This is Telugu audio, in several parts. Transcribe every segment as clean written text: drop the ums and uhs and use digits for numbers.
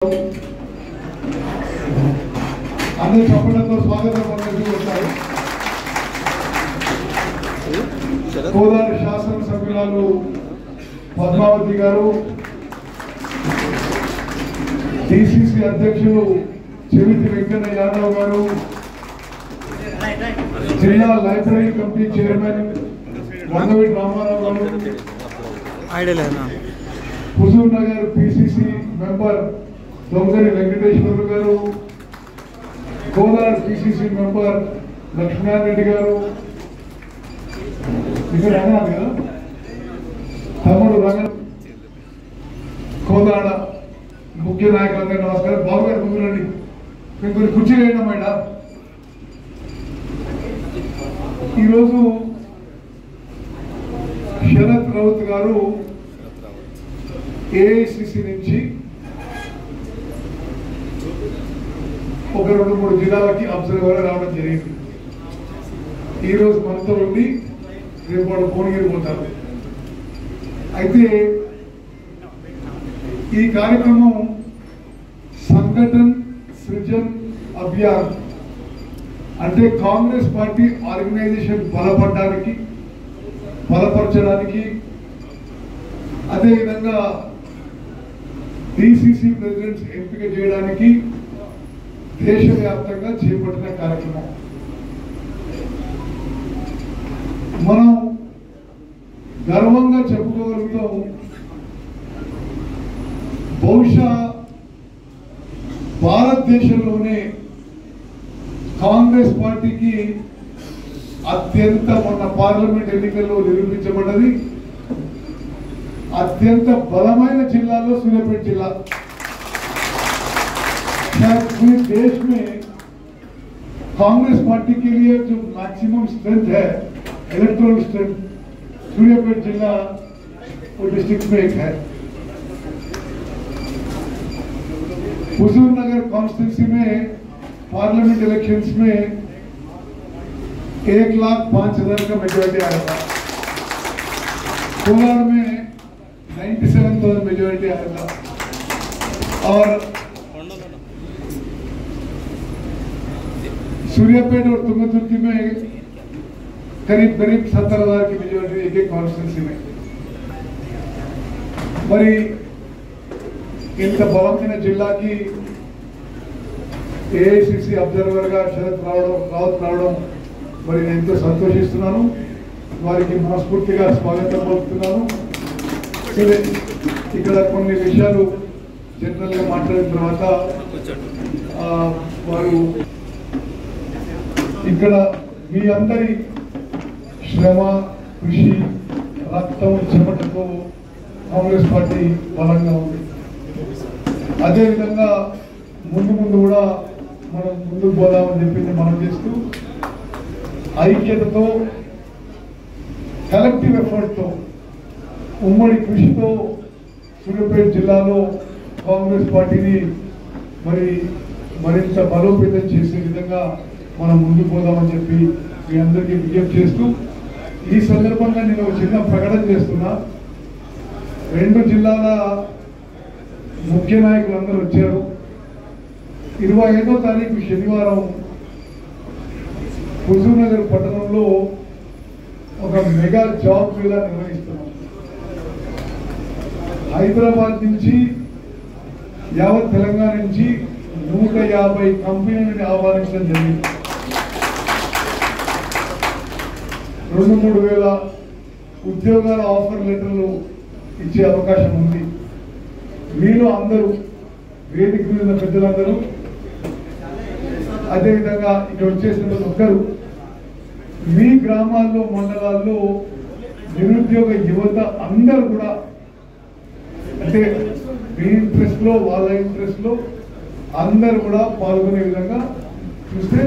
అందరూ చప్పట్లతో స్వాగతం పలుకుతూ వచ్చారు. కోదాడ శాసనసభ్యురాలు పద్మావతి గారు, డిసిసి అధ్యక్షులు చెవిటి వెంకన్న యాదవ్ గారు, జిల్లా లైబ్రరీ కమిటీ చైర్మన్ రంగవీటి రామారావు గారు, హుజూర్ నగర్ పిసిసి మెంబర్ దొంగరి వెంకటేశ్వర గారు, కోదాడ పిసిసి మెంబర్ లక్ష్మీనారాయణ రెడ్డి గారు, ఇక్కడ అన్నారు కదా తమ్ముడు రంగ, కోదాడ ముఖ్య నాయకులందరూ నమస్కారం. బాబు గారు ముందు రండి, మేము కొన్ని కుర్చీలు వేయడం. ఈరోజు శరత్ రౌత్ గారు ఏఐసిసి నుంచి ఒక 2-3 జిల్లాలకి అబ్జర్వర్ రావడం జరిగింది. ఈరోజు మనతో ఉండి రేపు వాళ్ళు భువనగిరి పోతారు. అయితే ఈ కార్యక్రమం సంఘటన్ సృజన్ అభియాన్ అంటే కాంగ్రెస్ పార్టీ ఆర్గనైజేషన్ బలపరచడానికి, అదేవిధంగా డిసిసి ప్రెసిడెంట్స్ ఎంపిక చేయడానికి దేశవ్యాప్తంగా చేపట్టిన కార్యక్రమం. మనం గర్వంగా చెప్పుకోగలుగుతాం, బహుశా భారతదేశంలోనే కాంగ్రెస్ పార్టీకి అత్యంత మొన్న పార్లమెంట్ ఎన్నికల్లో నిరూపించబడ్డది, अत्यंत बलమైన జిల్లాలో సూర్యాపేట జిల్లా. पूरे देश में कांग्रेस पार्टी के लिए जो मैक्सिमम स्ट्रेंथ है, इलेक्टोरल स्ट्रेंथ, सूर्यापेट जिला वो डिस्ट्रिक्ट में एक है. हुजूर नगर कॉन्स्टिट्यूंसी में पार्लियामेंट इलेक्शंस में 1,05,000 का मेजोरिटी आया था. कोलार में 97,000 मेजोरिटी आया था और सूर्यापेट और तुंगतुर्की में करीब 70,000 की मेजोरिटी एक कॉन्स्टिट्यूंसी में. మరి ఇంత బలమైన జిల్లాకి ఏఐసిసి అబ్జర్వర్ గా శరత్ రావత్ రావడం మరి నేను ఎంతో సంతోషిస్తున్నాను. వారికి మనస్ఫూర్తిగా స్వాగతం పలుకుతున్నాను. ఇక్కడ కొన్ని విషయాలు జనరల్ గా మాట్లాడిన తర్వాత వారు ఇక్కడ మీ అందరి శ్రమ, కృషి, రక్తం, చెమటతో కాంగ్రెస్ పార్టీ బలంగా ఉంది. అదేవిధంగా ముందు కూడా మనం ముందుకు పోదామని చెప్పింది మనం చేస్తూ ఐక్యతతో, కలెక్టివ్ ఎఫర్ట్తో, ఉమ్మడి కృషితో సూర్యాపేట జిల్లాలో కాంగ్రెస్ పార్టీని మరింత బలోపేతం చేసే విధంగా మనం ముందుకు పోదామని చెప్పి మీ అందరికీ విజ్ఞప్తి చేస్తూ ఈ సందర్భంగా నేను ఒక చిన్న ప్రకటన చేస్తున్నా. 2 జిల్లాల ముఖ్య నాయకులందరూ వచ్చారు. 25వ తారీఖు శనివారం హుజూర్ నగర్ పట్టణంలో ఒక మెగా జాబ్ మేళా నిర్వహిస్తున్నాం. హైదరాబాద్ నుంచి, యావత్ తెలంగాణ నుంచి 150 కంపెనీలను ఆహ్వానించడం జరిగింది. 2-3 వేల ఉద్యోగాల ఆఫర్ లెటర్లు ఇచ్చే అవకాశం ఉంది. మీలో అందరూ, వేదిక మీద ఉన్న పెద్దలందరూ, అదేవిధంగా ఇక్కడ వచ్చేసిన ఒక్కరు మీ గ్రామాల్లో, మండలాల్లో నిరుద్యోగ యువత అందరూ కూడా అంటే మీ ఇంట్రెస్ట్ లో, వాళ్ళ ఇంట్రెస్ట్ లో అందరూ కూడా పాల్గొనే విధంగా చూస్తే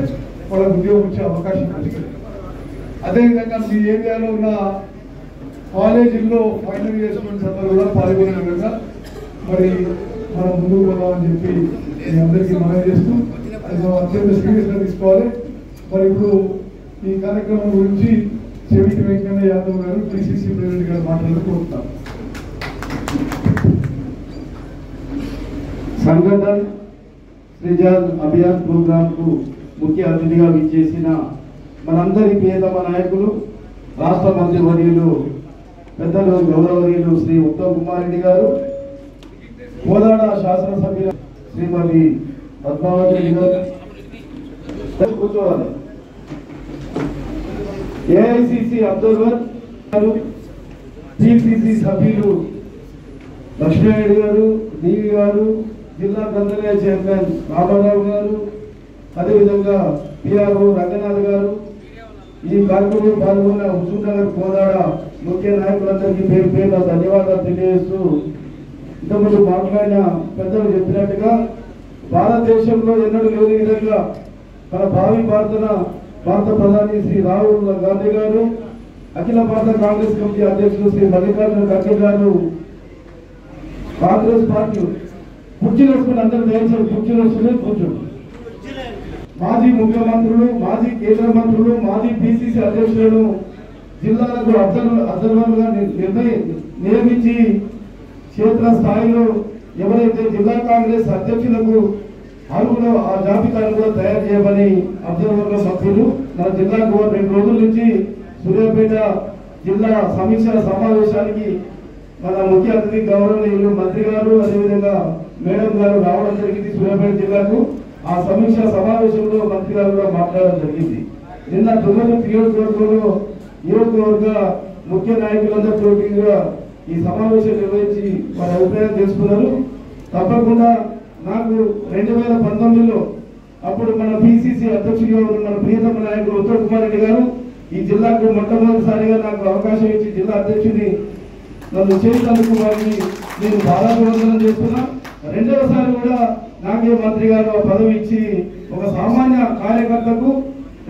వాళ్ళ ఉద్యోగం వచ్చే అవకాశం కలిగింది. అదేవిధంగా మీ ఏరియాలో ఉన్న కాలేజీల్లో ఫైనల్ ఇయర్ స్టూడెంట్స్ అందరూ కూడా పాల్గొనే విధంగా మరి మనం ముందుకు పోదామని చెప్పి మీ అందరికీ మనవి చేస్తూ అది అత్యంత సీరియస్గా తీసుకోవాలి. మరి ఇప్పుడు ఈ కార్యక్రమం గురించి చెవిటి వెంకన్న యాదవ్ గారు, డిసిసి ప్రెసిడెంట్ గారు మాట్లాడుతూ కోరుతాం. సంఘటన సృజన్ అభియాన్ ప్రోగ్రామ్ కు ముఖ్య అతిథిగా విచ్చేసిన మనందరి ప్రియతమ నాయకులు రాష్ట్ర మంత్రివర్యులు పెద్దలు గౌరవనీయులు శ్రీ ఉత్తమ్ కుమార్ రెడ్డి గారు, కోదాడ శాసనసభ్యులు శ్రీమతి పద్మావతి రెడ్డి గారు, కూర్చోవాలి, ఏఐసిసి అబ్జర్వర్ గారు, పిసిసి సభ్యులు లక్ష్మీరెడ్డి గారు, డివి గారు, జిల్లా గ్రంథాలయ చైర్మన్ రామారావు గారు, అదేవిధంగా పిఆర్ఓ రంగనాథ్ గారు, ఈ కార్యక్రమంలో పాల్గొన్న హుజూర్ నగర్ కోదాడ ముఖ్య నాయకులందరికీ పేరు పేరున ధన్యవాదాలు తెలియజేస్తూ, ఇంతకుముందు మాట్లాడిన పెద్దలు చెప్పినట్టుగా భారతదేశంలో ఎన్నడూ లేని విధంగా మన భావి భారత ప్రధాని శ్రీ రాహుల్ గాంధీ గారు, అఖిల భారత కాంగ్రెస్ కమిటీ అధ్యక్షులు శ్రీ మల్లికార్జున ఖర్గే గారు కాంగ్రెస్ పార్టీ కుర్చీ వేసుకుని అందరూ దయచేసి కుర్చీ వేసుకుని కూర్చోండి. మాజీ ముఖ్యమంత్రులు, మాజీ కేంద్ర మంత్రులు, మాజీ పిసిసి అధ్యక్షులను జిల్లాలకు అబ్జర్వర్లుగా నియమించి క్షేత్ర స్థాయిలో ఎవరైతే జిల్లా కాంగ్రెస్ అధ్యక్షులకు అర్హులో ఆ జాబితాను కూడా తయారు చేయమని అబ్జర్వర్ల సభ్యులు మన జిల్లాకు 2 రోజుల నుంచి సూర్యాపేట జిల్లా సమీక్ష సమావేశానికి మన ముఖ్య అతిథి గౌరవనీయులు మంత్రి గారు, అదేవిధంగా మేడం గారు రావడం జరిగింది సూర్యాపేట జిల్లాకు. ఆ సమీక్ష సమావేశంలో మంత్రి గారు కూడా మాట్లాడడం జరిగింది. నిన్న దుర్గం నియోజకవర్గ ముఖ్య నాయకులందరితో కూడా ఈ సమావేశం నిర్వహించి వారి అభిప్రాయం తెలుసుకున్నారు. తప్పకుండా నాకు 2019లో అప్పుడు మన పిసిసి అధ్యక్షుడిగా ఉన్న మన ప్రియతమ నాయకుడు ఉత్తమ్ కుమార్ రెడ్డి గారు ఈ జిల్లాకు మొట్టమొదటిసారిగా నాకు అవకాశం ఇచ్చి జిల్లా అధ్యక్షుడిని నన్ను చేసినందుకు వారిని నేను బాధాభివందనం చేస్తున్నా. రెండవసారి కూడా నాకే మంత్రి గారు పదవి ఇచ్చి ఒక సామాన్య కార్యకర్తకు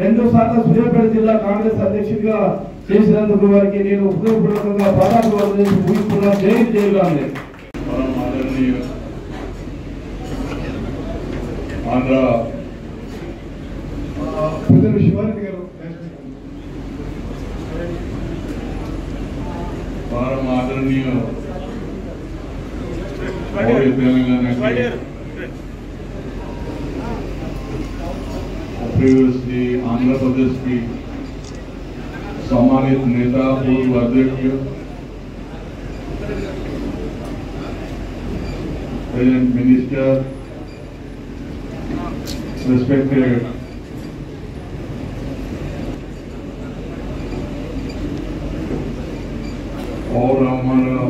2 సార్లు సూర్యాపేట జిల్లా కాంగ్రెస్ అధ్యక్షుడిగా చేసినందుకు వారికి నేను హృదయపూర్వకంగా బాధాభివందనం చేసి ముగిస్తున్నా. జై జై కాంగ్రెస్. ఆంధ్ర ప్రజలు శివారెడ్డి గారు परम आदरणीय और तेलंगाना के प्रीवियसली आंध्र प्रदेश की सम्मानित नेता, पूर्व अध्यक्ष, प्रेजेंट मिनिस्टर, respected और हमारा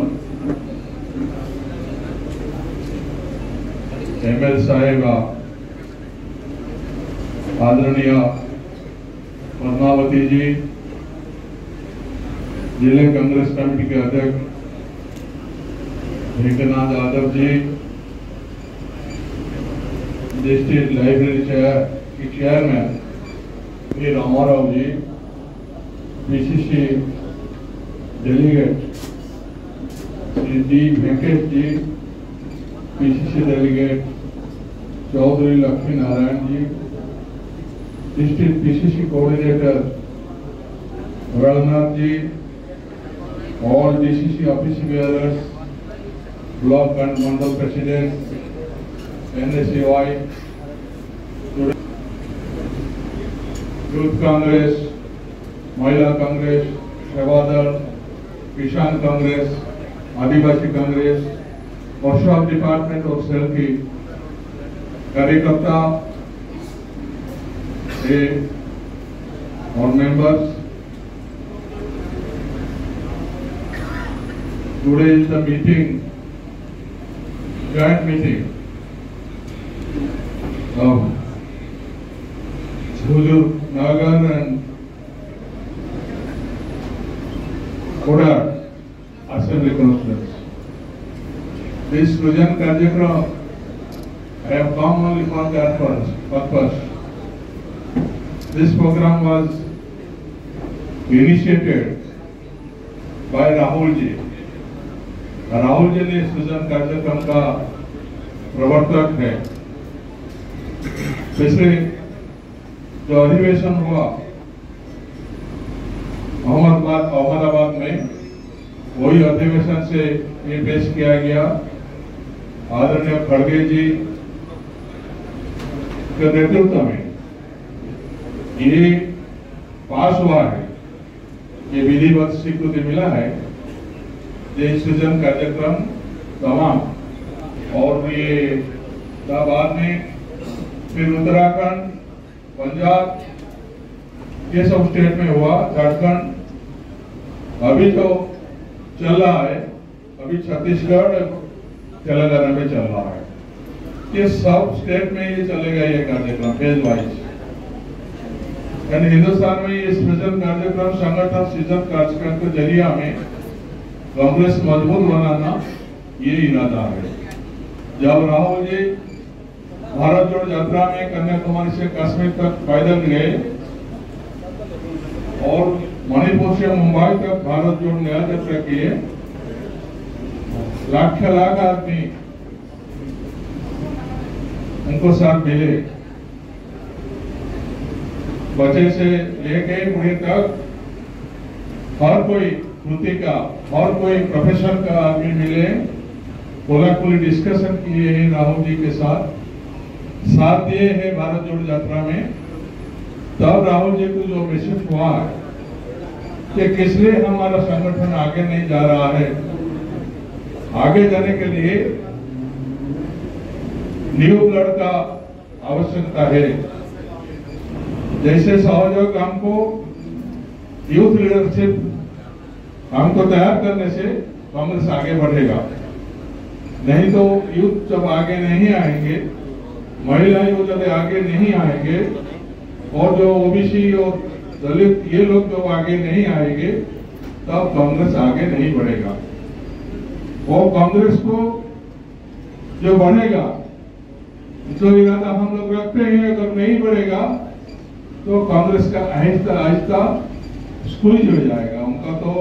एमएल साहेब आदरणीय पद्मावती जी, जिले कांग्रेस कमेटी के अध्यक्ष भेंकनाथ यादव जी, डिस्ट्रिक्ट लाइब्रेरी की chairman Shri Ramarao ji, PCC delegate Shri D Venkatesh ji, PCC delegate Chowdhury Lakshmi Narayan ji, district PCC coordinator Raghunath ji, all DCC office bearers, block and mandal president, NSCY, Youth Congress, Mahila Congress, Shevadar, किसान कांग्रेस, आदिवासी कांग्रेस, वर्कशॉप डिपार्टमेंट और सेल की कार्यकर्ता और members, today is the meeting, joint meeting of Huzur Nagar and Kodad Assembly Constituency. This Sujan Karjakram, I have come only for that purpose. This program was initiated by Rahul ji. Rahul ji ने सृजन कार्यक्रम का प्रवर्तक है। पिछले जो अधिवेशन हुआ अहमदाबाद में, वही अधिवेशन से ये पेश किया गया आदरणीय खड़गे जी के नेतृत्व में ये पास हुआ है, ये विधिवत स्वीकृति मिला है। ये सृजन कार्यक्रम तमाम और ये बाद में फिर उत्तराखंड, पंजाब ये सब स्टेट में हुआ, झारखंड अभी तो चल रहा है, अभी छत्तीसगढ़ तेलंगाना में चल रहा है। ये सब स्टेट में ये चलेगा ये कार्यक्रम फेज वाइज। यानी हिंदुस्तान में ये सृजन कार्यक्रम, संगठन सृजन कार्यक्रम के जरिए में कांग्रेस मजबूत बनाना ये इरादा है। जब राहुल जी भारत जोड़ो यात्रा में कन्याकुमारी से कश्मीर तक पैदल गए और मणिपुर से मुंबई तक भारत जोड़ो यात्रा किए, लाख आदमी उनको साथ मिले, बच्चे से लेके बूढ़े तक हर कोई वृत्ति का, हर कोई प्रोफेशन का आदमी मिले, कोलाकुली डिस्कशन किए हैं राहुल जी के साथ दिए हैं भारत जोड़ो यात्रा में। तब राहुल जी को जो मैसेज हुआ है कि किस लिए हमारा संगठन आगे नहीं जा रहा है, आगे जाने के लिए न्यू ब्लड का आवश्यकता है। जैसे सहयोग हमको यूथ लीडरशिप हमको तैयार करने से कांग्रेस आगे बढ़ेगा, नहीं तो यूथ जब आगे नहीं आएंगे, महिला यूथ जब आगे नहीं आएंगे और जो ओबीसी और दलित ये लोग जब आगे नहीं आएंगे तब कांग्रेस आगे नहीं बढ़ेगा। और कांग्रेस को जो बढ़ेगा जो इरादा हम लोग रखते हैं, अगर नहीं बढ़ेगा तो कांग्रेस का आहिस्ता आहिस्ता स्क्वीज हो जाएगा, उनका तो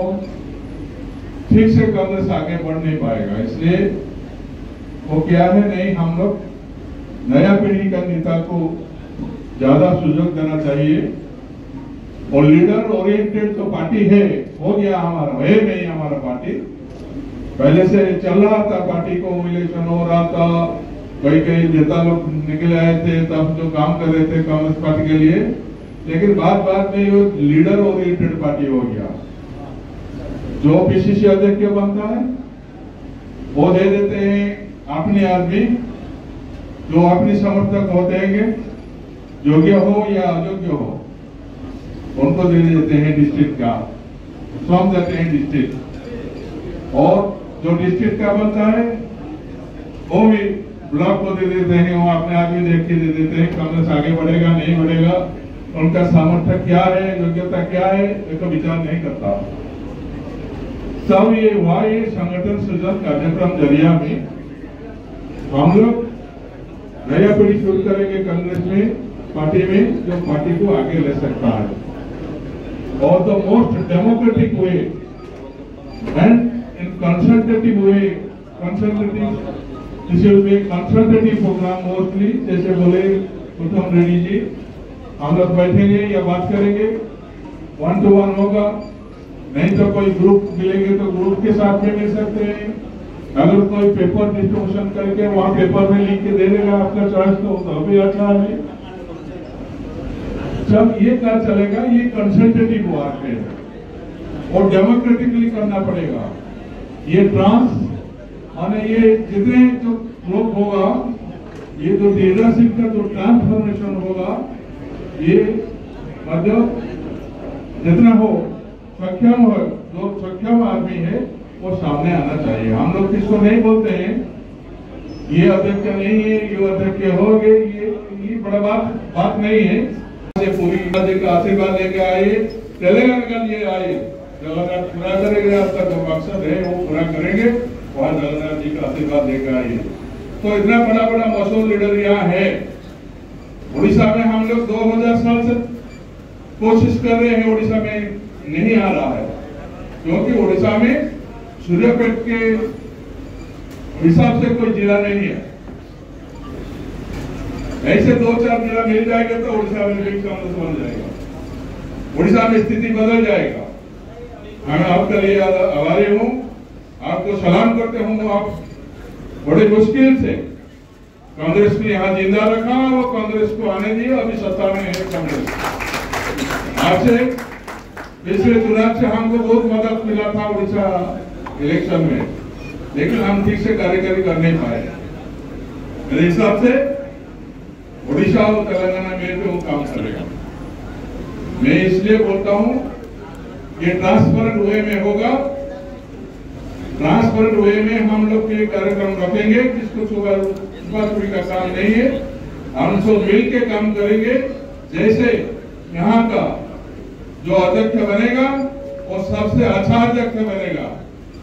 ठीक से कांग्रेस आगे बढ़ नहीं पाएगा। इसलिए वो क्या है, नहीं हम लोग नया पीढ़ी का नेता को ज्यादा सुযোগ देना चाहिए। और लीडर ओरिएंटेड तो पार्टी है, हो गया हमारा, है नहीं हमारा पार्टी पहले से चल रहा था, पार्टी को इलेक्शन हो रहा था, कई नेता लोग निकले आए थे तब जो काम कर रहे थे कांग्रेस पार्टी के लिए, लेकिन बाद में ये लीडर ओरिएंटेड पार्टी हो गया। जो पीसीसी अध्यक्ष बनता है वो दे देते हैं अपने आदमी जो अपने समर्थक होते हैं, योग्य हो या अयोग्य हो, उनको दे देते हैं डिस्ट्रिक्ट का, सौंप देते हैं डिस्ट्रिक्ट। और जो डिस्ट्रिक्ट का बनता है वो भी ब्लॉक को दे देते हैं, वो अपने आदमी देख के दे देते हैं। कांग्रेस आगे बढ़ेगा नहीं बढ़ेगा, उनका सामर्थ्य क्या है, योग्यता क्या है, इसका विचार नहीं करता। सब ये हुआ ये संगठन सृजन कार्यक्रम जरिया में हम लोग नया पीढ़ी शुरू करेंगे कांग्रेस में, पार्टी में, जो पार्टी को आगे ले सकता है। और the most democratic way and in consultative way, consultative program mostly, जैसे बोले उत्तम रेड्डी जी, हम लोग बैठेंगे या बात करेंगे, 1 to 1 होगा, नहीं तो कोई ग्रुप मिलेंगे तो ग्रुप के साथ में मिल सकते हैं। अगर कोई पेपर डिस्ट्रीब्यूशन करके वहां पेपर में लिख के दे देगा आपका चॉइस तो भी अच्छा है। जब ये क्या चलेगा, ये कंसल्टेटिव वर्क है और डेमोक्रेटिकली करना पड़ेगा। ये ट्रांस और ये जितने जो लोग होगा, ये जो लीडरशिप का जो ट्रांसफॉर्मेशन होगा, ये मतलब जितना हो सक्षम हो, जो सक्षम आदमी है वो सामने आना चाहिए। हम लोग किसको नहीं बोलते हैं ये अध्यक्ष नहीं है, ये अध्यक्ष हो गए, ये बड़ा बात नहीं है। पूरी राज्य का आशीर्वाद लेके आए, तेलंगाना का लिए आए, तेलंगाना पूरा करेंगे, आपका जो मकसद है वो पूरा करेंगे, वहाँ तेलंगाना जी का आशीर्वाद लेके आए। तो इतना बड़ा मशहूर लीडर यहाँ है। उड़ीसा में हम लोग 2000 साल से कोशिश कर रहे हैं, उड़ीसा में नहीं आ रहा है, क्योंकि उड़ीसा में सूर्यापेट के हिसाब से कोई जिला नहीं है। ऐसे 2-4 जिला मिल जाएगा तो उड़ीसा में भी कांग्रेस बन जाएगा, उड़ीसा में स्थिति बदल जाएगा। मैं आपके लिए आभारी हूँ, आपको सलाम करते हूँ। आप बड़े मुश्किल से कांग्रेस ने यहाँ जिंदा रखा और कांग्रेस को आने दिया। अभी सत्ता में है कांग्रेस। आज से पिछले चुनाव से हमको बहुत मदद मिला था उड़ीसा इलेक्शन में, लेकिन हम ठीक से कार्यकारी कर नहीं पाए। मेरे हिसाब से उड़ीसा और तेलंगाना में वो काम करेगा। मैं इसलिए बोलता हूँ ये ट्रांसपेरेंट वे में होगा। ट्रांसपेरेंट वे में हम लोग के कार्यक्रम रखेंगे, किसको छुपा-छुपी का काम नहीं है। हम सब मिल के काम करेंगे। जैसे यहाँ का जो अध्यक्ष बनेगा वो सबसे अच्छा अध्यक्ष बनेगा।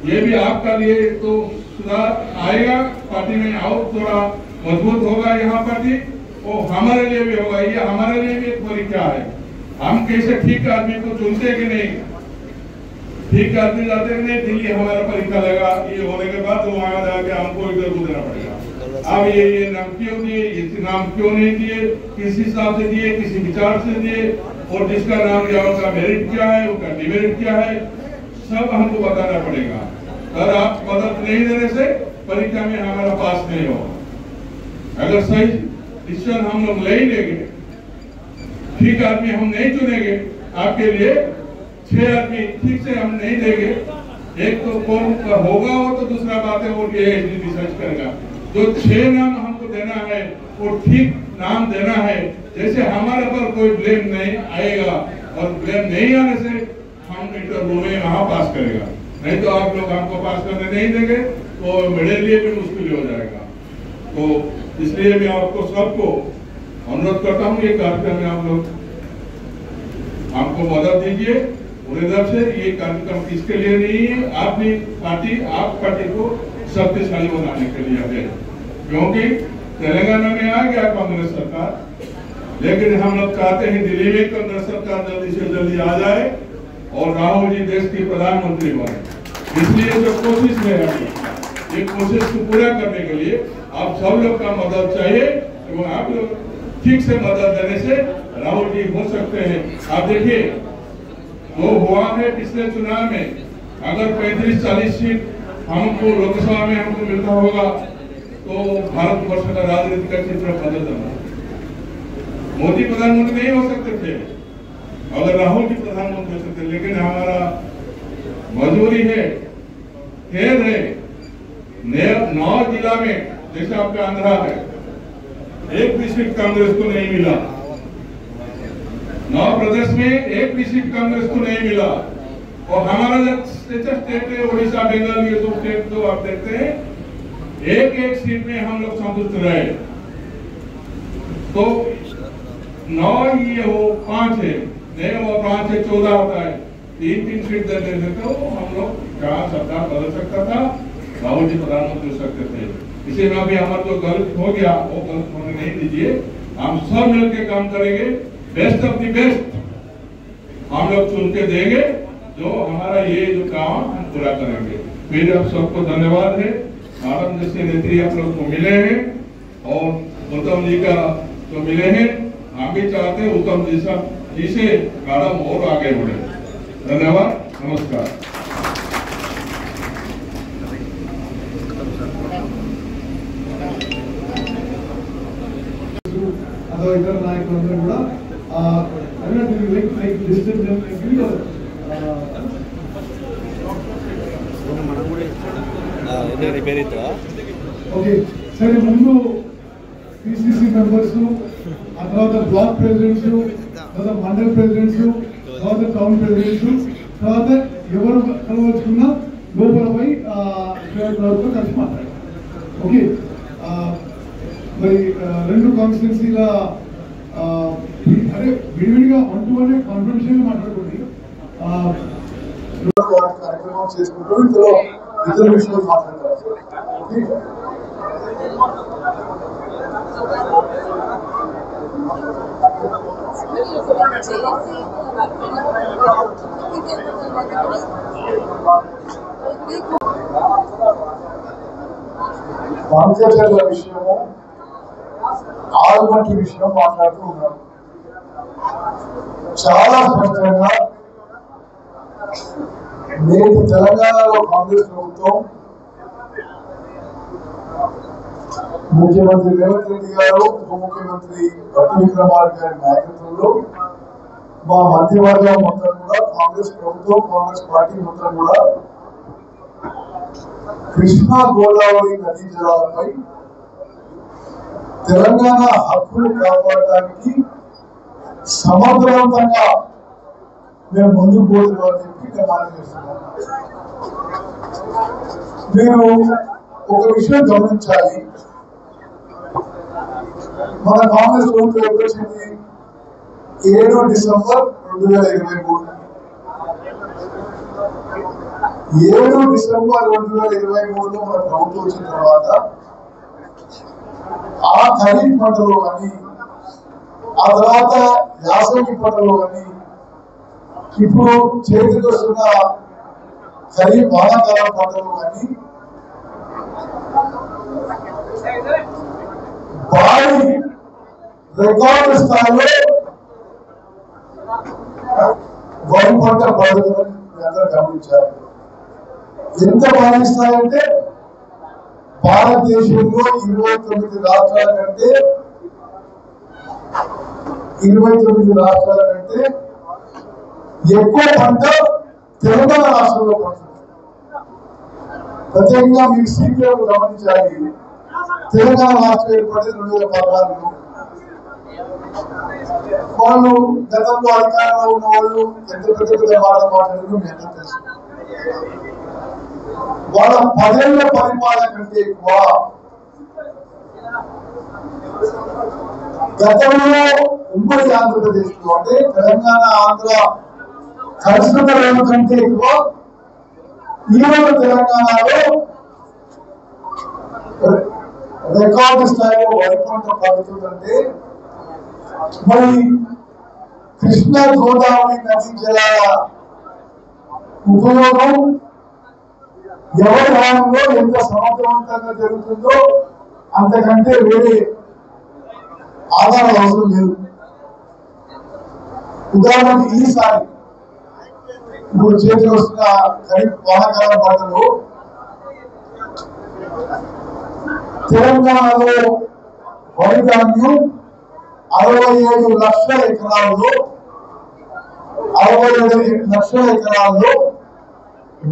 ये भी आपका लिए तो सुधार आएगा पार्टी में, और थोड़ा मजबूत होगा यहाँ पार्टी। वो हमारे लिए भी होगा। ये हमारे लिए भी एक परीक्षा है। हम कैसे ठीक आदमी को चुनते कि नहीं, ठीक आदमी जाते कि नहीं, दिल्ली हमारा परीक्षा लगा। ये होने के बाद वहां जाके हमको इधर देना पड़ेगा। अब ये नाम क्यों दिए, ये नाम क्यों नहीं दिए, किस हिसाब से दिए, किसी विचार से दिए, और जिसका नाम दिया उसका मेरिट क्या है, उसका डिमेरिट क्या है, सब हमको बताना पड़ेगा। अगर आप मदद नहीं देने से परीक्षा में हमारा पास नहीं होगा। अगर सही डिसीजन हम लोग ले ही लेंगे, ठीक आदमी हम नहीं चुनेंगे आपके लिए, 6 आदमी ठीक से हम नहीं देंगे, एक तो कौन का होगा और तो दूसरा बात है वो डिसाइड करेगा। जो 6 नाम हमको देना है वो ठीक नाम देना है। जैसे हमारे पर कोई ब्लेम नहीं आएगा, और ब्लेम नहीं आने से हम इंटरव्यू में वहां पास करेगा। नहीं तो आप लोग हमको पास करने नहीं देंगे तो मेरे लिए भी मुश्किल हो जाएगा। तो इसलिए मैं आपको सबको अनुरोध करता हूँ, ये कार्यक्रम में आप लोग हमको मदद दीजिए। उधर से ये कार्यक्रम किसके लिए नहीं है, आप पार्टी को शक्तिशाली बनाने के लिए है। क्योंकि तेलंगाना में आ गया कांग्रेस सरकार, लेकिन हम लोग चाहते हैं दिल्ली में कांग्रेस सरकार जल्दी से जल्दी आ जाए और राहुल जी देश के प्रधानमंत्री बने। इसलिए जो कोशिश में है, ये कोशिश को पूरा करने के लिए आप सब लोग का मदद चाहिए। एवं आप लोग ठीक से मदद देने से राहुल जी हो सकते हैं। आप देखिए वो हुआ है पिछले चुनाव में, अगर 35-40 सीट हमको लोकसभा में हमको मिलता होगा तो भारतवर्ष का राजनीति का चित्र बदल जाना। मोदी प्रधानमंत्री नहीं हो सकते थे अगर राहुल जी प्रधानमंत्री हो सकते, लेकिन हमारा मजबूरी है, खेद है। 9 जिला में जैसे आपका आंध्रा है, एक भी सीट कांग्रेस को नहीं मिला। 9 प्रदेश में एक भी सीट कांग्रेस को नहीं मिला। और हमारा जो स्टेट है उड़ीसा, बंगाल, ये 2 स्टेट तो आप देखते हैं, एक सीट में हम लोग संतुष्ट रहे। तो 9 ये हो 5 है, नहीं वो 5 से 14 होता है, 3 सीट दे देते तो हम लोग कहाँ सरकार बदल सकता था, राहुल जी प्रधानमंत्री हो सकते थे। इसी में भी हमारा जो गलत हो गया वो गलत होने नहीं दीजिए। हम सब मिलकर काम करेंगे, बेस्ट ऑफ द बेस्ट हम लोग चुन के देंगे, जो हमारा ये जो काम हम पूरा करेंगे। फिर आप सबको धन्यवाद है। मैडम जैसे नेत्री आप लोग को मिले हैं और उत्तम जी का जो मिले हैं, हम भी चाहते हैं उत्तम जी से मैडम और आगे बढ़े। धन्यवाद, नमस्कार। अथवा इतर नायकुలందరూ కూడా లైక్ డిస్టెన్స్ ఓకే సరే, ముందు పిసిసి మెంబర్స్, ఆ తర్వాత బ్లాక్ ప్రెసిడెంట్స్, తర్వాత మండల్ ప్రెసిడెంట్స్, తర్వాత టౌన్ ప్రెసిడెంట్స్, తర్వాత ఎవరు కలవచ్చుకున్నా లోపల పోయి తో కలిసి మాట్లాడారు. ఓకే, మరి 2 కాన్స్టిట్యున్సీల అదే విడివిడిగా 1-to-1 కాన్ఫరెన్షియల్ మాట్లాడుకోండి. కార్యక్రమం చేసుకుంటూ ఇందులో ఇతర విషయాలు మాట్లాడతారు. బాధ్యతల విషయము, ఆల్మట్టి విషయం మాట్లాడుతూ ఉన్నారు. చాలా స్పష్టంగా నేటి తెలంగాణలో కాంగ్రెస్ ప్రభుత్వం ముఖ్యమంత్రి రేవంత్ రెడ్డి గారు, ఉప ముఖ్యమంత్రి భట్టి విక్రమార్క గారి నాయకత్వంలో మా మంత్రివర్గం మొత్తం కూడా, కాంగ్రెస్ ప్రభుత్వం, కాంగ్రెస్ పార్టీ మొత్తం కూడా కృష్ణా గోదావరి నదీ జలాలపై తెలంగాణ హక్కులు కాపాడడానికి సమర్థవంతంగా మేము ముందుకు పోతున్నామని చెప్పి నిర్మాణం చేస్తున్నాం. మీరు ఒక విషయం గమనించాలి, మన కాంగ్రెస్ ప్రభుత్వం ఎప్పుడు వచ్చింది? 7 డిసెంబర్ 2023. 7 డిసెంబర్ 2023లో మన ప్రభుత్వం వచ్చిన తర్వాత ఆ ఖరీఫ్ పంటలో కానీ, ఆ తర్వాత యాసంగి పంటలో కానీ, ఇప్పుడు చేతికి వస్తున్న ఖరీఫ్ వానాకాలం పంటలో కానీ భారీ రికార్డు స్థాయిలో వరి పంట పండుగలను అందరూ గమనించారు. ఎంత భారీ స్థాయి అంటే భారతదేశంలో 29 రాష్ట్రాల కంటే 29 రాష్ట్రాల కంటే ఎక్కువ పంట తెలంగాణ రాష్ట్రంలో పడుతుంది. ప్రత్యేకంగా మీకు సీపీఎం గమనించాలి. తెలంగాణ రాష్ట్రం ఏర్పడి 2014లో వాళ్ళు గతంలో అధికారంలో ఉన్న వాళ్ళు ఎంత పెద్ద పెద్ద మాట్లాడారు మీ అందరూ తెలుసు. వాళ్ళ 10 ఏళ్ల పరిపాలన కంటే ఎక్కువ గతంలో ఉమ్మడి ఆంధ్రప్రదేశ్ లో, అంటే తెలంగాణ ఆంధ్ర కలిసిన కంటే ఎక్కువ ఈరోజు తెలంగాణలో రికార్డు స్థాయిలో వరి పంట పండుతుందంటే మరి కృష్ణా గోదావరి నదీ జలాల ఉపయోగం ఎవరి హయాంలో ఎంత సమర్థవంతంగా జరుగుతుందో అంతకంటే వేరే ఆధారం అవసరం లేదు. ఉదాహరణకి ఈసారి ఇప్పుడు చేతికి వస్తున్న ఖరీఫ్ వానాకాలం పంటలో తెలంగాణలో వరి ధాన్యం 67 లక్షల ఎకరాల్లో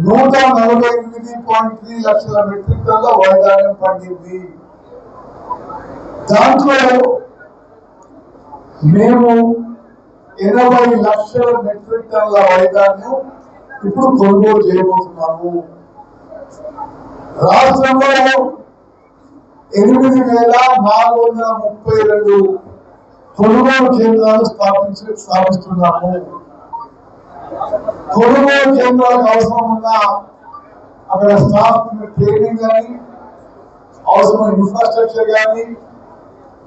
148.3 లక్షల మెట్రిక్ టన్నుల వరి ధాన్యం పండింది. దాంట్లో మేము 80 లక్షల మెట్రిక్ టన్నుల వరి ధాన్యం ఇప్పుడు కొనుగోలు చేయబోతున్నాము. రాష్ట్రంలో 8,432 కొనుగోలు కేంద్రాలు స్థాపిస్తున్నాము. కొనుగోలు కేంద్రాలకు అవసరం ఉన్న అక్కడ స్టాఫ్ ట్రైనింగ్ కానీ, అవసరమైన ఇన్ఫ్రాస్ట్రక్చర్ కానీ,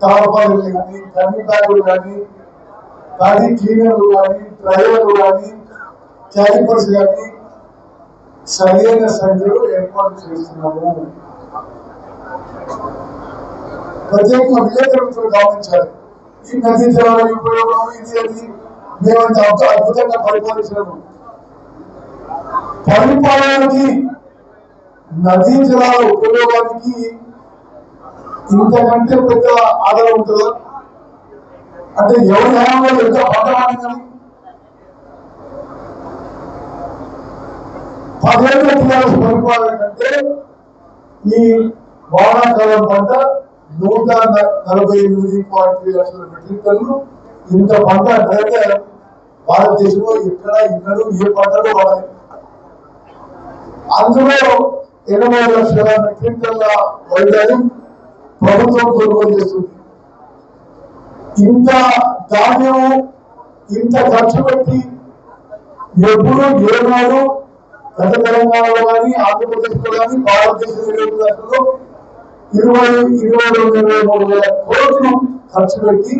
తాళపాలు కానీ, కన్నీ బ్యాగులు కానీ, కానీ క్లీనర్లు కానీ, డ్రైవర్లు కానీ, క్యాలిపర్స్ కానీ సరైన సంఖ్యలో ఏర్పాటు చేస్తున్నాము. ప్రత్యేకంగా విలేకరులతో గమనించాలి. ఈ నదీ జలాల ఉపయోగం ఇది అది మేమంతా అద్భుతంగా పరిపాలించినాము. పరిపాలనకి నదీ జలాల ఉపయోగానికి ఇంతకంటే పెద్ద ఆధారం ఉంటుందా? అంటే ఎవరి హయాంలో ఎంత పంట పండిందని 10 ఏళ్ల టీఆర్ఎస్ పరిపాలన కంటే ఈ వానాకాలం పంట 148.3 లక్షల మెట్రిక్ టన్నులు. ఇంత పంట అంటే భారతదేశంలో ఎక్కడ ఇన్నడు ఏ పంటలో వాడాలి. అందులో 80 లక్షల మెట్రిక్ టన్నుల వరి ధాన్యం ప్రభుత్వం కొనుగోలు చేస్తుంది. ఇంత ధాన్యం ఇంత ఖర్చు పెట్టి ఎప్పుడు ఏనాడు గత తెలంగాణలో కానీ, ఆంధ్రప్రదేశ్ లో కానీ, భారతదేశం 20 రాష్ట్రాల్లో 22,000-23,000 కోట్లు ఖర్చు పెట్టి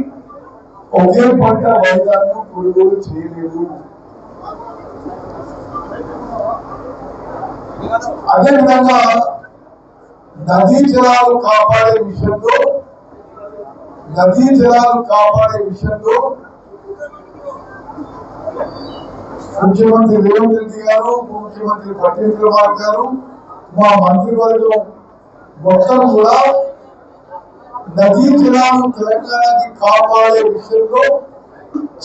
ఒకే పంట వరి ధాన్యం కొనుగోలు చేయలేదు. అదేవిధంగా నదీ జలాలు కాపాడే విషయంలో ముఖ్యమంత్రి రేవంత్ రెడ్డి గారు, ముఖ్యమంత్రి భట్టి విక్రమార్క గారు, మా మంత్రివర్గం మొత్తం కూడా నదీ జలాలు తెలంగాణకి కాపాడే విషయంలో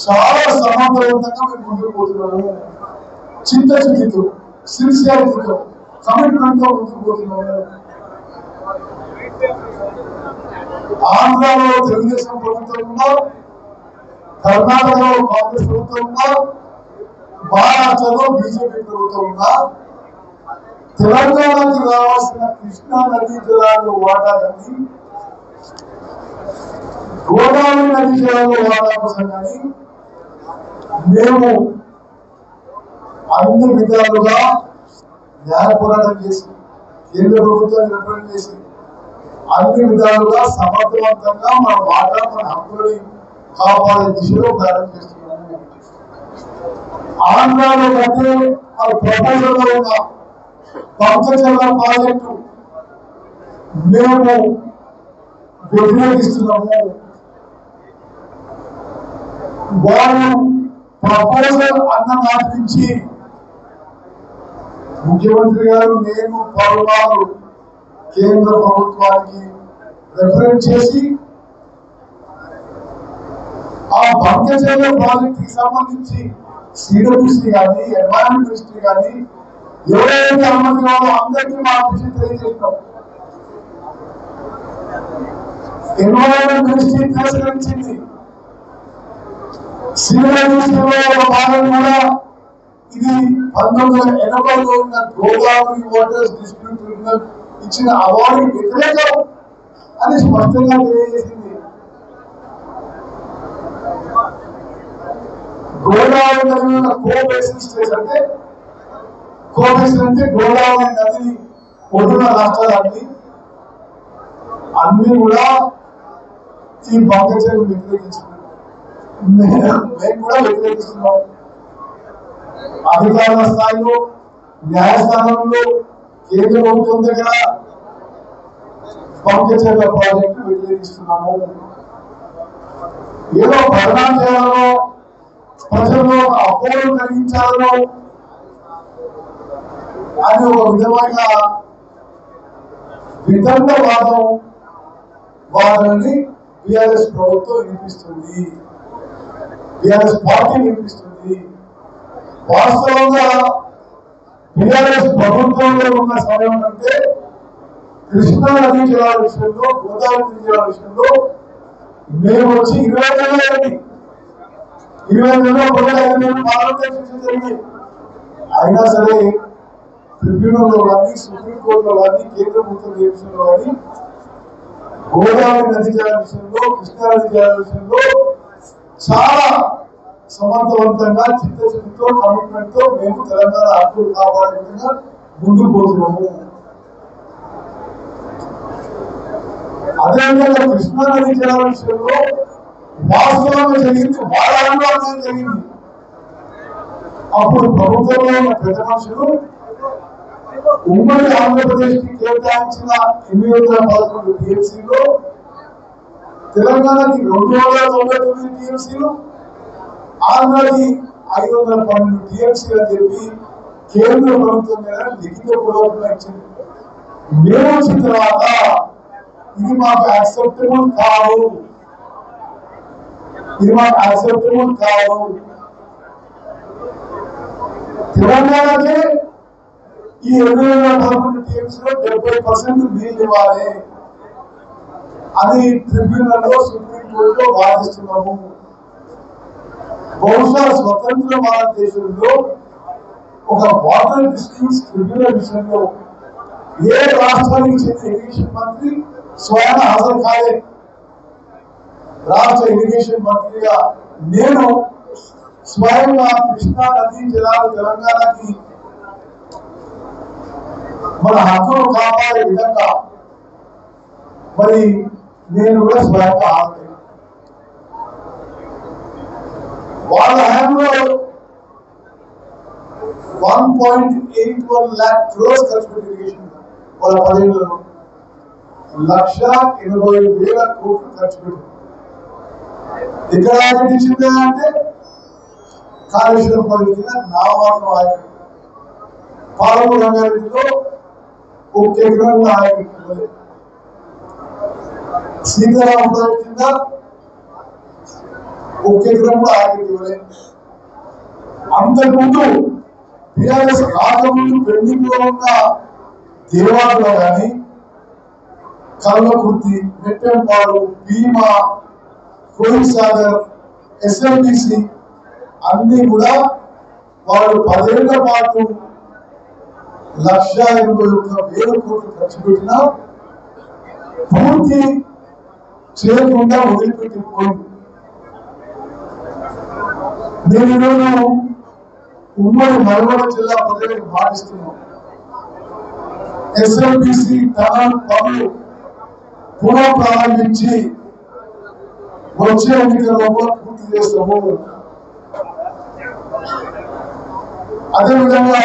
చాలా సమర్థవంతంగా మేము ముందుకు పోతున్నాము. చిత్తశుద్ధితో, సిన్సియారిటీతో, కమిట్మెంట్ తో ముందుకు పోతున్నాము. ఆంధ్రాలో తెలుగుదేశం ప్రభుత్వం ఉన్నా, కర్ణాటకలో కాంగ్రెస్ ప్రభుత్వం ఉన్నా, మహారాష్ట్రలో బీజేపీ ప్రభుత్వం ఉన్నా, తెలంగాణకి రావాల్సిన కృష్ణా నదీ జలాలు వాటా కానీ, గోదావరి నదీ జలాలు వాటా కోసం కానీ మేము అన్ని విధాలుగా న్యాయ పోరాటం చేసి, కేంద్ర ప్రభుత్వాన్ని రిప్రజెంట్ చేసి, అన్ని విధాలుగా సమర్థవంతంగా మన వాటా, మన హక్కులని కాపాడే దిశలో ప్రయాణం చేస్తున్నాము. ఆంధ్రాలో కంటే మన ప్రపోజల్ లో ఉన్న పంచచర్ల ప్రాజెక్టు మేము వ్యతిరేకిస్తున్నాము. వారు ప్రపోజల్ అన్న నాటి నుంచి ముఖ్యమంత్రి గారు నేను పలుమార్లు కేంద్ర ప్రభుత్వానికి రిప్రజెంట్ చేసి ఆ పంచచర్ల ప్రాజెక్ట్ కి సంబంధించి సిడబ్ల్యూసీ కానీ, ఎన్వైరన్మెంట్ మినిస్ట్రీ కానీ ఎవరైతే అనుమతి కావాలో అందరికీ మా విషయం తెలియజేస్తాం. ఎన్వైరన్మెంట్ మినిస్ట్రీ తిరస్కరించింది. సిడబ్ల్యూసీలో భాగం కూడా ఇది 1980లో ఉన్న గోదావరి వాటర్స్ డిస్ప్యూట్ ట్రిబ్యునల్ ఇచ్చిన అవార్డు వ్యతిరేకం అని స్పష్టంగా తెలియజేసింది. గోదావరి నది ఉన్న కోబేసిన్ స్టేట్స్ అంటే, కోబేసిన్ అంటే గోదావరి నదిని ఒడ్డున రాష్ట్రాలన్నీ అన్ని కూడా ఈ పంకజాన్ని వ్యతిరేకించింది. మేము కూడా వ్యతిరేకిస్తున్నాం. అధికారుల స్థాయిలో, న్యాయస్థానంలో కేంద్ర ప్రభుత్వం దగ్గర పంకజాల ప్రాజెక్టు వ్యతిరేకిస్తున్నాము. ఏదో పరిణామం చేయాలనో, ప్రజల్లో ఒక అపోహలు కలిగించాలనో అని ఒక విధమైన వితండవాదం వారిని టిఆర్ఎస్ ప్రభుత్వం వినిపిస్తుంది, టిఆర్ఎస్ పార్టీ వినిపిస్తుంది. వాస్తవంగా టిఆర్ఎస్ ప్రభుత్వంలో ఉన్న సమయం అంటే కృష్ణా నదీ జలాల విషయంలో, గోదావరి నదీ జలాల విషయంలో మేము వచ్చి 20 నెలలైంది. 20 నెలల్లో 15 నెలలు పార్లమెంట్ జరిగింది. అయినా సరే ట్రిబ్యునల్లో కానీ, సుప్రీంకోర్టులో కానీ, కేంద్ర ప్రభుత్వం విషయంలో కానీ గోదావరి నదీ జలాల విషయంలో, కృష్ణా నదీ జలాల విషయంలో చాలా సమర్థవంతంగా, చిత్తశుద్ధితో, కమిట్మెంట్ తో మేము తెలంగాణ హక్కులు కాపాడే విధంగా ముందుకు పోతున్నాము. అదేవిధంగా కృష్ణా నదీ జలాల విషయంలో వాస్తవంగా జరిగింది, వారాల్లో అర్థం జరిగింది. అప్పుడు ప్రభుత్వంలో ఉన్న పెద్ద మనుషులు ఉమ్మడి ఆంధ్రప్రదేశ్ కి కేటాయించిన 811 టీఎంసీలో తెలంగాణకి 299 టీఎంసీలు, ఆంధ్రకి 512 టీఎంసీలు అని చెప్పి కేంద్ర ప్రభుత్వం మీద లిఖిత పూర్వకంగా ఇచ్చింది. మేము వచ్చిన తర్వాత ఇది మాకు యాక్సెప్టబుల్ కాదు, ఇది మాకు యాక్సెప్టబుల్ కాదు. తెలంగాణకే ఈ 811 టీఎంసీలో 70% నీళ్ళు ఇవ్వాలి. అది ట్రిబ్యునల్లో, సుప్రీంకోర్టులో వాదిస్తున్నాము. బహుశా స్వతంత్ర భారతదేశంలో ఒక వాటర్ డిస్ప్యూట్స్ ట్రిబ్యునల్ విషయంలో ఏ రాష్ట్రానికి చెందిన ఇరిగేషన్ మంత్రి స్వయం హాజరు కాలే. రాష్ట్ర ఇరిగేషన్ మంత్రిగా నేను స్వయంగా కృష్ణా నదీ జలాలు తెలంగాణకి మన హక్కులు కాపాడే విధంగా మరి నేను కూడా స్వయంగా హాజరు. వాళ్ళ హయాంలో 1.81 lakh crores ఖర్చు పెట్టి ఇరిగేషన్, వాళ్ళ 10 ఏళ్లలో 1,80,000 కోట్లు ఖర్చు పెట్టి ఇక్కడ ఆలోచించిందే అంటే కాళేశ్వరం పరిధిన నామాత్రం ఆయన పాలమూరు రంగారెడ్డిలో 1 ఎకరం కూడా ఆయన సీతారాం ప్రాజెక్ట్ కింద 1 ఎకరం కూడా ఆగిపోయి ఇవ్వలేదు. అంతకుముందు టీఆర్ఎస్ రాకముందు పెండింగ్ లో ఉన్న దేవాలలో కానీ కల్వకుర్తి, నెట్టెంపాడు, భీమా, కోయిల్ సాగర్, ఎస్ఎండిసి అన్ని కూడా వాళ్ళు 10 ఏళ్ల పాటు 1,81,000 కోట్లు ఖర్చు పెట్టినా పూర్తి చేయకుండా వదిలిపెట్టిపోయింది. నేను ఈరోజు ఉమ్మడి నల్గొండ జిల్లా ప్రజలకు భావిస్తున్నాం. ఎస్ఎండిసి టనల్ పనులు పునః ప్రారంభించి వచ్చే ఎన్నికల్లో కూడా పూర్తి చేస్తాము. అదేవిధంగా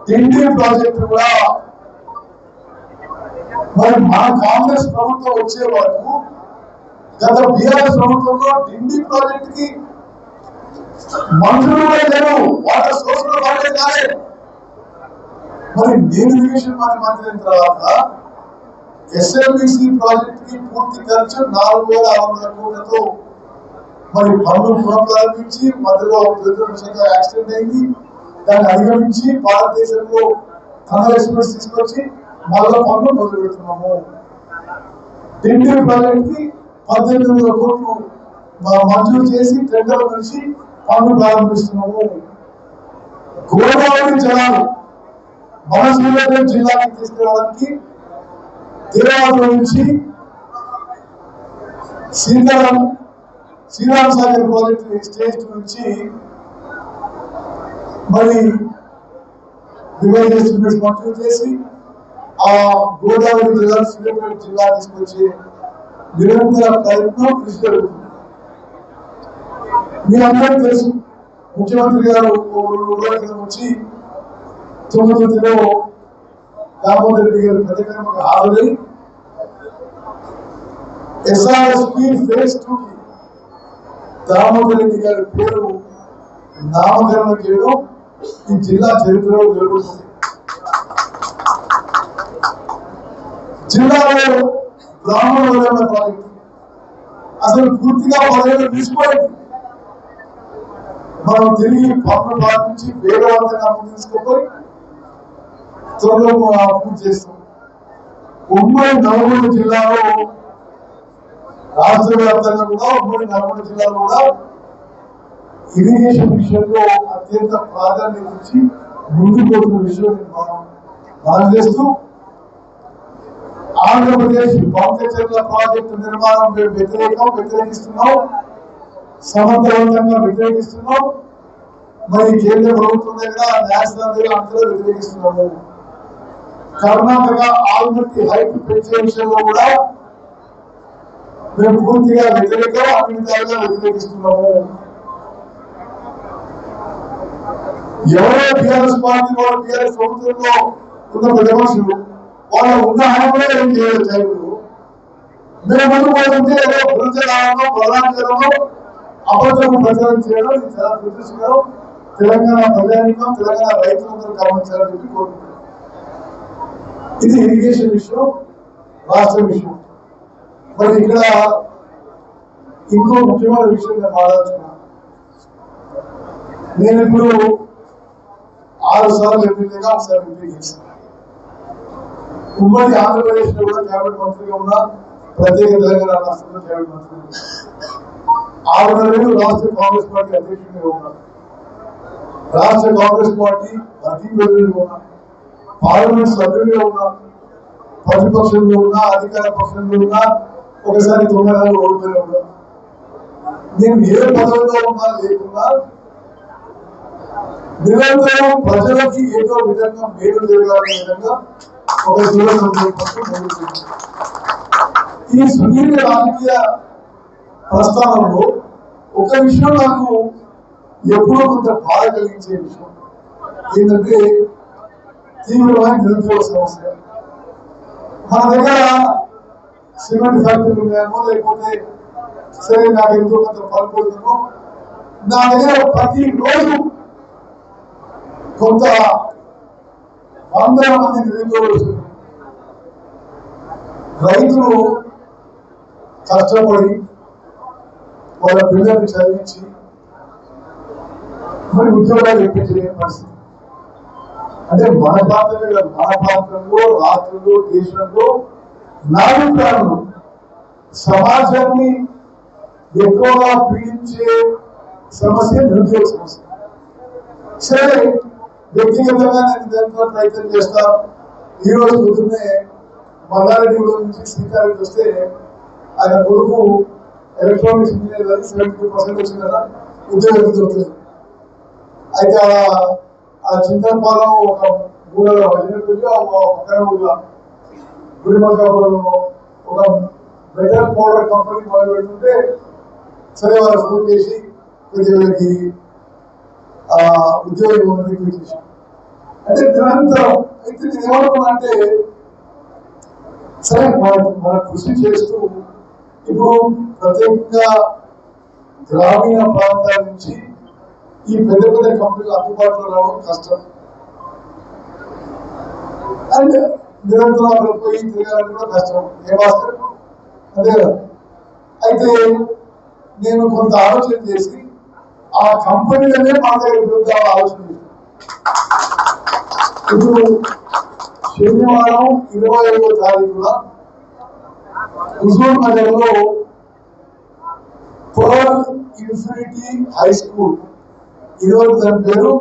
డిండి ప్రాజెక్టు కూడా మరి మా కాంగ్రెస్ ప్రభుత్వం వచ్చే వరకు గత బీఆర్ఎస్ ప్రభుత్వంలో డిండి ప్రాజెక్ట్ కి మంత్రులు కూడా లేరు, వాటర్ సోర్స్ కూడా వాడే కాలే. మరి నేను ఇరిగేషన్ మంత్రి అయిన తర్వాత ఎస్ఎండిసి ప్రాజెక్ట్ కి పూర్తి ఖర్చు 4,600 కోట్లతో మరి పనులు పునఃప్రారంభించి మధ్యలో ప్రతిపక్షంగా యాక్సిడెంట్ అయింది. దాన్ని అధిగమించి భారతదేశంలో టనల్ ఎక్స్ప్రెస్ తీసుకొచ్చి మళ్ళా పనులు మొదలు పెడుతున్నాము. డిండి ప్రాజెక్ట్ కి 1,800 కోట్లు మంజూరు చేసి టెండర్ నుంచి పనులు ప్రారంభిస్తున్నాము. గోదావరి జలాలు మన సూర్యాపేట జిల్లాకి తీసుకురావడానికి దేవాలయం నుంచి శ్రీరామ్ సాగర్ ప్రాజెక్ట్ స్టేజ్ నుంచి మరి రివైజ్ ఎస్టిమేట్స్ మంజూరు చేసి ఆ గోదావరి జిల్లా సూర్యాపేట జిల్లా తీసుకొచ్చే నిరంతర ప్రయత్నం కృషి జరుగుతుంది. మీ అందరికీ తెలుసు, ముఖ్యమంత్రి గారు 2 రోజుల క్రితం వచ్చి తుమ్మతుర్తిలో దామోదర్ రెడ్డి గారి కార్యక్రమానికి హాజరై ఎస్ఆర్ఎస్పి ఫేజ్ 2 కి దామోదర్ రెడ్డి గారి పేరు నామకరణం చేయడం ఈ జిల్లా చరిత్రలో జరుగుతుంది. జిల్లాలో బ్రాహ్మణ ప్రాజెక్టు అసలు పూర్తిగా 10 ఏళ్ళు తీసుకోలేదు. మనం తిరిగి పన్ను పాటించి వేగవంతంగా తీసుకుపోయి త్వరలో పూర్తి చేస్తాం. ఉమ్మడి నల్గొండ జిల్లాలో రాష్ట్ర వ్యాప్తంగా కూడా ఉమ్మడి నల్గొండ జిల్లాలో కూడా ఇరిగేషన్ విషయంలో అత్యంత ప్రాధాన్యత ఇచ్చి ముందుకు పోతున్న విషయం మనం చేస్తూ ఆంధ్రప్రదేశ్ పంకచర్ల ప్రాజెక్టు నిర్మాణం వ్యతిరేకిస్తున్నాం, సమర్థవంతంగా వ్యతిరేకిస్తున్నాం. మరి కేంద్ర ప్రభుత్వం దగ్గర నేషనల్ దగ్గర అందరూ వ్యతిరేకిస్తున్నాము. కర్ణాటక ఆల్మట్టి హైట్ పెంచే విషయంలో కూడా మేము పూర్తిగా వ్యతిరేకం, అన్ని విధాలుగా వ్యతిరేకిస్తున్నాము. ఎవరో టీఆర్ఎస్ పార్టీ వాళ్ళు టీఆర్ఎస్ ప్రభుత్వంలో ఉన్న పెద్ద మనుషులు వాళ్ళు ఉన్న హయాంలో ఏం చేయలేదు. మేము ముందు పోతుంటే ఏదో గురుజనాలను ప్రధాన అబద్ధం ప్రచారం చేయడం ఇది చాలా దురదృష్టకరం. తెలంగాణ ప్రజానికం, తెలంగాణ రైతులందరూ గమనించాలని చెప్పి కోరుకుంటున్నాం. ఇది ఇరిగేషన్ విషయం, రాష్ట్ర విషయం. మరి ఇక్కడ ఇంకో ముఖ్యమైన విషయం నేను మాట్లాడుతున్నా. నేను ఇప్పుడు 6 సార్లు ఎమ్మెల్యేగా ఒకసారి ఎంపీ చేశాను. ఉమ్మడి ఆంధ్రప్రదేశ్ లో కూడా కేబినెట్ మంత్రిగా ఉన్నా, ప్రత్యేక తెలంగాణ రాష్ట్రంలో కేబినెట్ మంత్రిగా 6.5 ఏళ్ళు రాష్ట్ర కాంగ్రెస్ పార్టీ అధ్యక్షుడిగా ఉన్నా, రాష్ట్ర కాంగ్రెస్ పార్టీ వర్కింగ్ ప్రెసిడెంట్గా ఉన్నా, పార్లమెంట్ సభ్యుడిగా ఉన్నా, ప్రతిపక్షంలో ఉన్నా, అధికార పక్షంలో ఉన్నా, ఒకసారి 9 నెలలు ఓడిపోయినా ఉన్నా. నేను ఏ పదవిలో ఉన్నా లేకున్నా నిరంతరం ప్రజలకి ఏదో విధంగా మేలు జరగాలనే విధంగా ఒక ఈ సుదీర్ఘ రాజకీయ ప్రస్థానంలో ఒక విషయం నాకు ఎప్పుడో కొంత బాధ కలిగించే విషయం ఏంటంటే తీవ్రమైన నిరుద్యోగ సమస్య. మన దగ్గర సిమెంట్ ఫ్యాక్టరీలు ఉన్నాయేమో, లేకపోతే సరే నాకు ఎంతో కొంత పలుకుతుందో, నా దగ్గర ప్రతి రోజు కొంత 100 మంది నిరుద్యోగులు. రైతులు కష్టపడి వాళ్ళ పిల్లల్ని చదివించి మరి ఉద్యోగాలు ఇప్పించలేని పరిస్థితి. అంటే మన ప్రాంతమే కాదు, మన ప్రాంతంలో రాష్ట్రంలో దేశంలో నాలుగు ప్రాణులు సమాజాన్ని ఎక్కువగా పీడించే సమస్య నిరుద్యోగ సమస్య. సరే, వ్యక్తిగతంగా నేను దాంట్లో ప్రయత్నం చేస్తా. ఈ రోజు పొద్దున్నే మల్లారెడ్డిగూడ నుంచి శ్రీకారెడ్డి వస్తే ఆయన కొడుకు ఎలక్ట్రానిక్స్ ఇంజనీర్ అని 70% వచ్చింది కదా, ఉద్యోగం దొరుకుతుంది. అయితే ఆ చింతపాలెం ఒక ఊళ్ళో పక్కన ఊళ్ళో గుడిమల్కాపురంలో ఒక మెటల్ పౌడర్ కంపెనీ మొదలు పెడుతుంటే సరే వాళ్ళు ఫోన్ చేసి వీళ్ళకి ఉద్యోగం చేసి అంటే నిరంతరం అయితే నేను ఏమనుకున్నా అంటే సరే మన కృషి చేస్తూ ఇప్పుడు ప్రత్యేకంగా గ్రామీణ ప్రాంతాల నుంచి ఈ పెద్ద పెద్ద కంపెనీలు అందుబాటులో రావడం కష్టం. అండ్ నిరంతరం అక్కడ పోయి తిరగాలని కూడా కష్టం. ఏమాస్టర్ అదే కదా. అయితే నేను కొంత ఆలోచన చేసి ఆ కంపెనీలనే మా దగ్గర విరుద్ధ ఆలోచన చేశాను. ఇప్పుడు శనివారం 25వ తారీఖున హుజూర్ నగర్ లో పర్ల్ ఇన్ఫినిటీ హై స్కూల్, ఇదివరకు దాని పేరు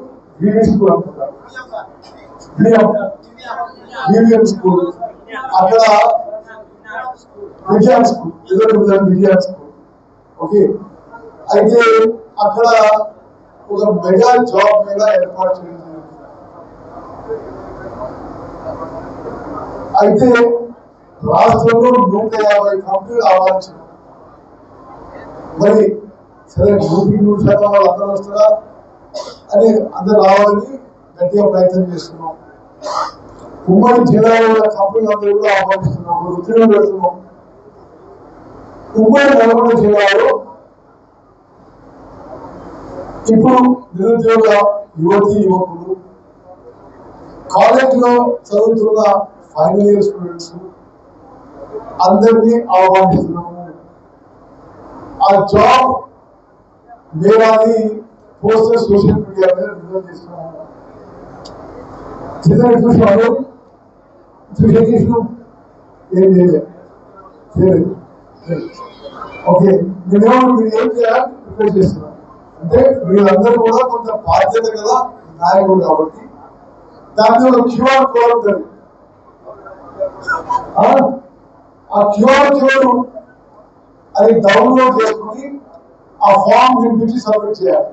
వివి స్కూల్ అనుకుంటారు, వివిఎం స్కూల్, అక్కడ విజయాన్ స్కూల్, ఇదివరకు దాని విజయాన్ స్కూల్. ఓకే, అయితే అక్కడ ఒక మెగా జాబ్ మీద ఏర్పాటు చేయడం. అయితే రాష్ట్రంలో 150 కంపెనీలు ఆహ్వానించారు. మరి సరే 100% వాళ్ళు అందరూ వస్తారా అని అందరు రావాలని గట్టిగా ప్రయత్నం చేస్తున్నాం. ఉమ్మడి జిల్లాలో కంపెనీలు అందరూ కూడా ఆహ్వానిస్తున్నాం, వృత్తిలో పెడుతున్నాం. ఉమ్మడి నల్గొండ జిల్లాలో ఇప్పుడు నిరుద్యోగ యువతి యువకులు, కాలేజ్ లో చదువుతున్న ఫైనల్ ఇయర్ స్టూడెంట్స్ అందరినీ ఆహ్వానిస్తున్నాము. ఆ జాబ్ మేళాని పోస్టర్ సోషల్ మీడియా మీద విడుదల చేస్తున్నాము. చూసారు ఏం చేయలేదు. ఓకే, మీరు ఏం చేయాలి ప్రిపేర్ చేస్తున్నాం అంటే మీరందరూ కూడా కొంత బాధ్యత కదా నాయకులు కాబట్టి దాని ఒక క్యూఆర్ కోడ్ ఉంటుంది. ఆ క్యూఆర్ కోడ్ అది డౌన్లోడ్ చేసుకుని ఆ ఫామ్ నింపించి సబ్మిట్ చేయాలి.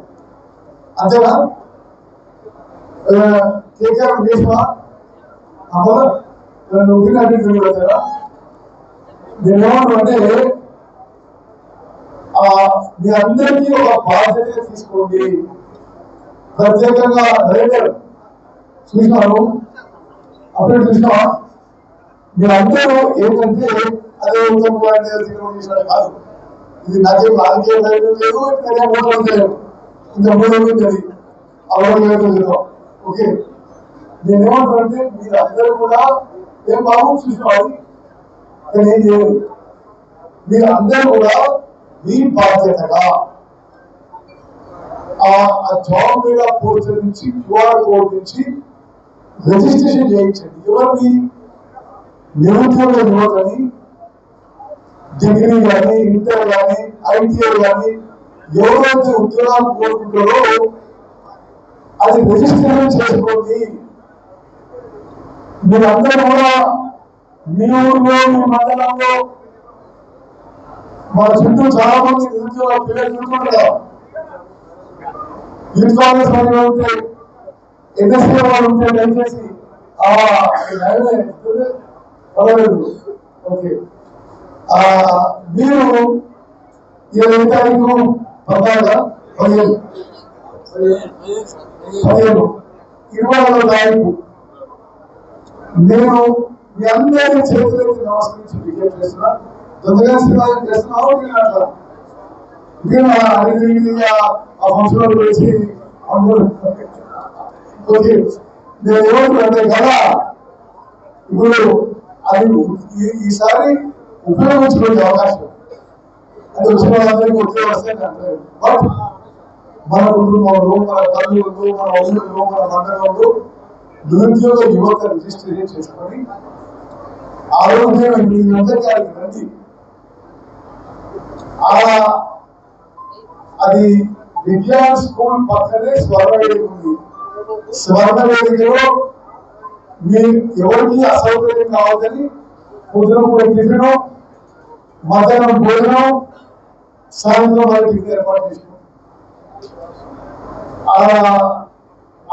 అంతేనా? కేకేఆర్ చేసినా పెడతారా? నేనేమంటే మీ అందరికీ ఒక బాధ్యత తీసుకోండి. ప్రత్యేకంగా రైడర్ చూసినాను, అప్డేట్ చూసినా మీరందరూ ఏంటంటే అదే ఉత్తమ్ కుమార్ చేసినట్టు కాదు. ఇది నాకేం రాజకీయ రైడర్ లేదు, నాకేం ఓటర్ లేదు, ఇంకా 3 ఉంది అవడం. ఓకే, నేనేమంటానంటే మీరందరూ కూడా ఏం బాబు చూసినావు కానీ ఏం చేయలేదు. మీరందరూ కూడా మీ బాధ్యతగా ఆ జాబ్ మీద పోర్టల్ నుంచి క్యూఆర్ కోడ్ నుంచి రిజిస్ట్రేషన్ చేయించండి. ఎవరిని? నిరుద్యోగ యువతని, డిగ్రీ కానీ, ఇంటర్ కానీ, ఐటీఐ కానీ ఎవరైతే ఉద్యోగాలు కోరుకుంటారో అది రిజిస్ట్రేషన్ చేసుకోండి. మీరందరూ కూడా మీ ఊరిలో, మీ మండలంలో, మన చుట్టూ చాలా మంది నిరుద్యోగ పిల్లలు చూసుకుంటారు. యూత్ కాంగ్రెస్ వాళ్ళు ఉంటే, ఎన్ఎస్పీ వాళ్ళు ఉంటే దయచేసి ఓకే, మీరు 20 తారీఖు 15 20వ తారీఖు నేను మీ అందరి చేతులకి నమస్కరించి విజ్ఞప్తి చేస్తున్నా. తొందరగా శ్రీరాజం చేస్తున్నావు అట్లా ఆ ఫంక్షన్ వేసి అందరూ ఓకే. నేను ఏమంటున్నానంటే కదా, ఇప్పుడు అది ఈసారి ఉపయోగించుకునే అవకాశం అది వచ్చిన వాళ్ళందరికీ ఉద్యోగం వస్తాయి అంటారు. బట్ మన కుటుంబంలో, మన తల్లులతో, మన ఊళ్ళో, మన మండలంలో నిరుద్యోగ యువత రిజిస్ట్రేషన్ చేసుకొని ఆరోగ్యం 8 గంటలకి అది రండి. అది విజ్ఞాన్ స్కూల్ పక్కనే స్వర్ణవేదిక ఉంది. స్వర్ణవేదికలో మీరు ఎవరికి అసౌకర్యం కావద్దని పొద్దున కూడా టిఫిన్, మధ్యాహ్నం భోజనం, సాయంత్రం వరకు టిఫిన్ ఏర్పాటు చేసినాం.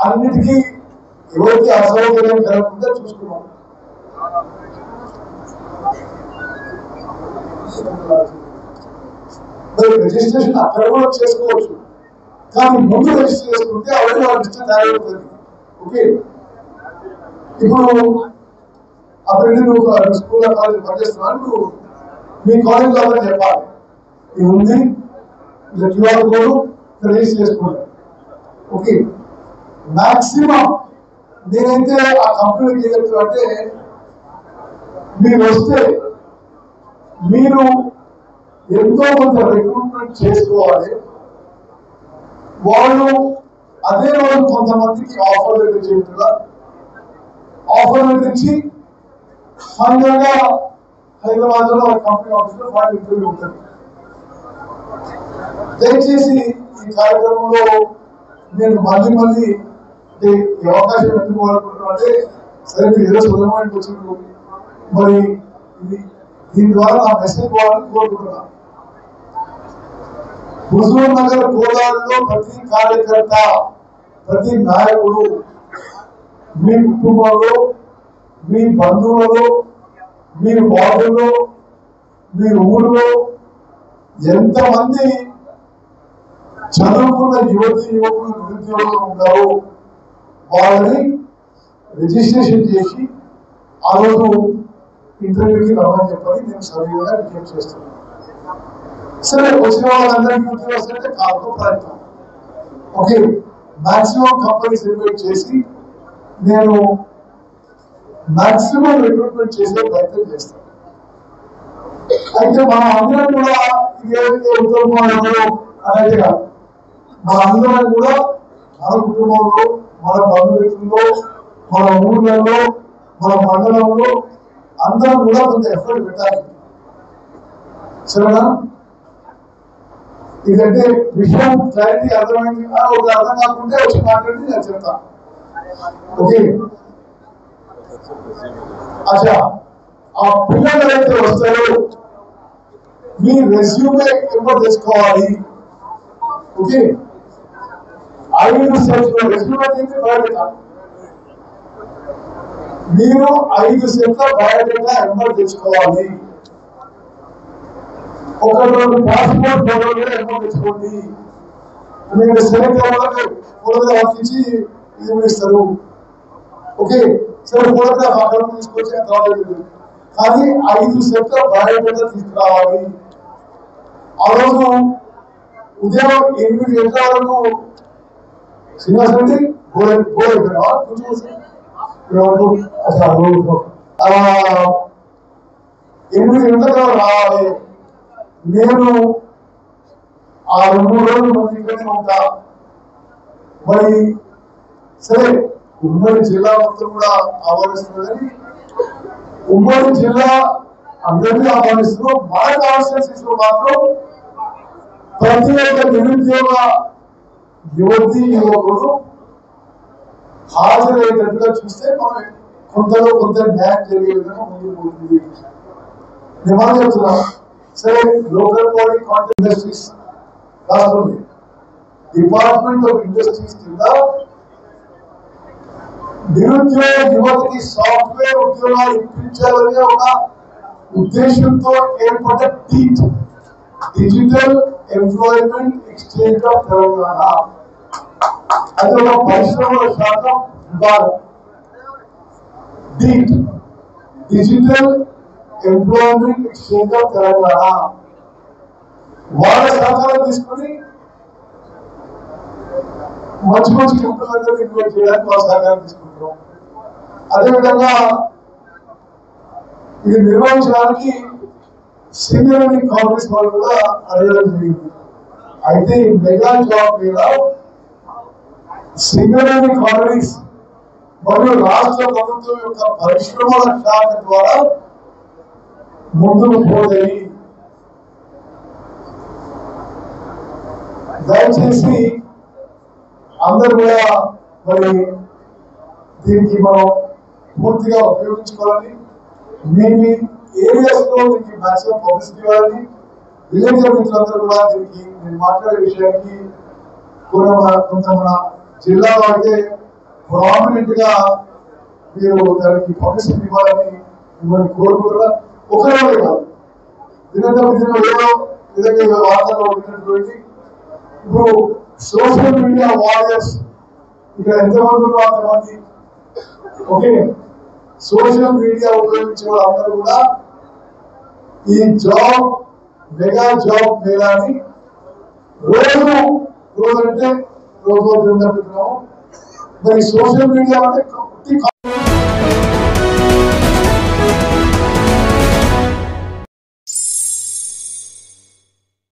అన్నిటికీ ఎవరికి అసౌకర్యం కలగకుండా చూసుకున్నాం. రిజిస్ట్రేషన్ అక్కడ కూడా చేసుకోవచ్చు, కానీ ముందు రిజిస్టర్ చేసుకుంటే ఆల్రెడీ వాళ్ళ ఇష్టం తయారవుతుంది. ఓకే, ఇప్పుడు అప్పుడు నువ్వు స్కూల్ కాలేజ్ పనిచేస్తున్నావు, మీ కాలేజ్ లో చెప్పాలి ఇది ఉంది, ఇలా క్యూఆర్ కోడ్ రిజిస్టర్ చేసుకోండి. ఓకే, మాక్సిమం నేనైతే ఆ కంపెనీకి ఏం చెప్తున్నా అంటే, మీరు వస్తే మీరు ఎంతో కొంత రిక్రూట్మెంట్ చేసుకోవాలి. వాళ్ళు అదే రోజు కొంతమందికి ఆఫర్ లెటర్ చెబుతున్నారు. ఆఫర్ లెటర్ ఇచ్చి ఫైనల్ గా హైదరాబాద్ లో కంపెనీ ఆఫీస్ లో ఫైనల్ ఇంటర్వ్యూ ఉంటుంది. దయచేసి ఈ కార్యక్రమంలో నేను మళ్ళీ ఈ అవకాశం ఎందుకు అనుకుంటున్నా అంటే, సరే మీరు ఏదో సులభమైన వచ్చిండ్రు, మరి దీని ద్వారా నా మెసేజ్ పోవాలని కోరుకుంటున్నా. హుజూర్ నగర్ కోదాడలో ప్రతి కార్యకర్త, ప్రతి నాయకుడు మీ కుటుంబంలో, మీ బంధువులలో, మీ వార్డులో, మీ ఊరిలో ఎంతమంది చదువుకున్న యువతి యువకులు నిరుద్యోగులు ఉంటారో వాళ్ళని రిజిస్ట్రేషన్ చేసి ఆ రోజు ఇంటర్వ్యూకి రమ్మని చెప్పని నేను సరిగ్గా విజ్ఞప్తి చేస్తున్నాను. సరే, వచ్చిన వాళ్ళందరికీ ఉద్యోగం వస్తే కాదు ప్రయత్నం. ఓకే, మాక్సిమం కంపెనీస్ ఇన్వైట్ చేసి నేను మాక్సిమం రిక్రూట్మెంట్ చేసే ప్రయత్నం చేస్తాను. అయితే మన అందరం కూడా ఇదేదైతే ఉద్యోగంలో అనేది కాదు, మన అందరం కూడా మన కుటుంబంలో, మన బంధుమిత్రుల్లో, మన ఊళ్ళలో, మన మండలంలో అందరం కూడా కొంత ఎఫర్ట్ పెట్టాలి. సరేనా? ఇదంటే విషయం క్లారిటీ అర్థమైంది. ఒక అర్థం కాకుంటే వచ్చి మాట్లాడి నేను చెప్తాను. ఓకే, అచ్చా, ఆ పిల్లలు అయితే వస్తారో మీ రెజ్యూమే ఎవరు తెచ్చుకోవాలి. ఓకే, 5 సెట్ల రెజ్యూమే అయితే బయోడేటా, మీరు 5 సెట్ల బయోడేటా ఎంబర్ తెచ్చుకోవాలి. ఒక 2 పాస్పోర్ట్ ఫోటోలు కూడా ఎంబర్ తెచ్చుకోండి. మీరు సెలెక్ట్ అవ్వాలని ఫోటోగ్రాఫ్ ఇచ్చి ఇది ఇస్తారు. ఓకే, సరే, ఫోటోగ్రాఫ్ అక్కడ తీసుకొచ్చి రాలేదు, కానీ 5 సెట్ల బయోడేటా తీసుకురావాలి. ఆ రోజు ఉదయం 8 గంటల వరకు శ్రీనివాస్ రెడ్డి గోరెడ్డి 8 గంటలకు రావాలి. నేను ఆ 2-3 రోజులు మంది ఇక్కడే ఉంటా. మరి సరే, ఉమ్మడి జిల్లా మొత్తం కూడా ఆహ్వానిస్తుంది, కానీ ఉమ్మడి జిల్లా అందరినీ ఆహ్వానిస్తున్నాం. మన కాన్స్టిట్యూన్సీస్ లో మాత్రం ప్రతి ఒక్క నిరుద్యోగ యువతి యువకుడు హాజరయ్యేటట్టుగా చూస్తే మనం కొంతలో కొంత న్యాయం జరిగే విధంగా ముందుకు పోతుంది. నేను చెప్తున్నా, సరే, లోకల్ బాడీ కాంట్రాక్ట్ ఇండస్ట్రీస్ రాష్ట్రంలో డిపార్ట్మెంట్ ఆఫ్ ఇండస్ట్రీస్ కింద నిరుద్యోగ యువతకి సాఫ్ట్వేర్ ఉద్యోగాలు ఇప్పించాలనే ఒక ఉద్దేశంతో ఏర్పడ్డ టీట్, digital employment exchange of Telangana. అది ఒక పరిశ్రమల శాఖ విభాగం. DEET, digital employment exchange of Telangana. వాళ్ళ సహకారం తీసుకుని మంచి కంపెనీలందరూ ఇన్వైట్ చేయడానికి వాళ్ళ సహకారం తీసుకుంటున్నాం. అదేవిధంగా ఇది నిర్వహించడానికి సింగరేణి కాంగ్రెస్ వాళ్ళు కూడా అడగడం జరిగింది. అయితే ఈ మెగా జాబ్ మీద సింగరేణి కాంగ్రెస్ మరియు రాష్ట్ర ప్రభుత్వం యొక్క పరిశ్రమల శాఖ ద్వారా ముందుకు పోతాయి. దయచేసి అందరూ కూడా మరి దీనికి మనం పూర్తిగా ఉపయోగించుకోవాలని, మీ ఏరియాస్ లో దీనికి మాక్సిమం పబ్లిసిటీ ఇవ్వాలని, విలేకరుల మిత్రులందరూ కూడా దీనికి నేను మాట్లాడే విషయానికి కొంత మన జిల్లాలో అయితే ప్రామినెంట్ గా మీరు దానికి పబ్లిసిటీ ఇవ్వాలని మిమ్మల్ని కోరుకుంటున్నా. ఒకరే కాదు, దినం ఏదో విధంగా వార్తల్లో ఉన్నటువంటి ఇప్పుడు సోషల్ మీడియా వారియర్స్ ఇక్కడ ఎంతమంది ఉన్నారు అంతమంది. ఓకే, సోషల్ మీడియా ఉపయోగించే వాళ్ళందరూ కూడా ఈ జాబ్ మెగా జాబ్ మేళాని రోజు అంటే రోజు జరుగుతున్నాము. మరి సోషల్ మీడియా అంటే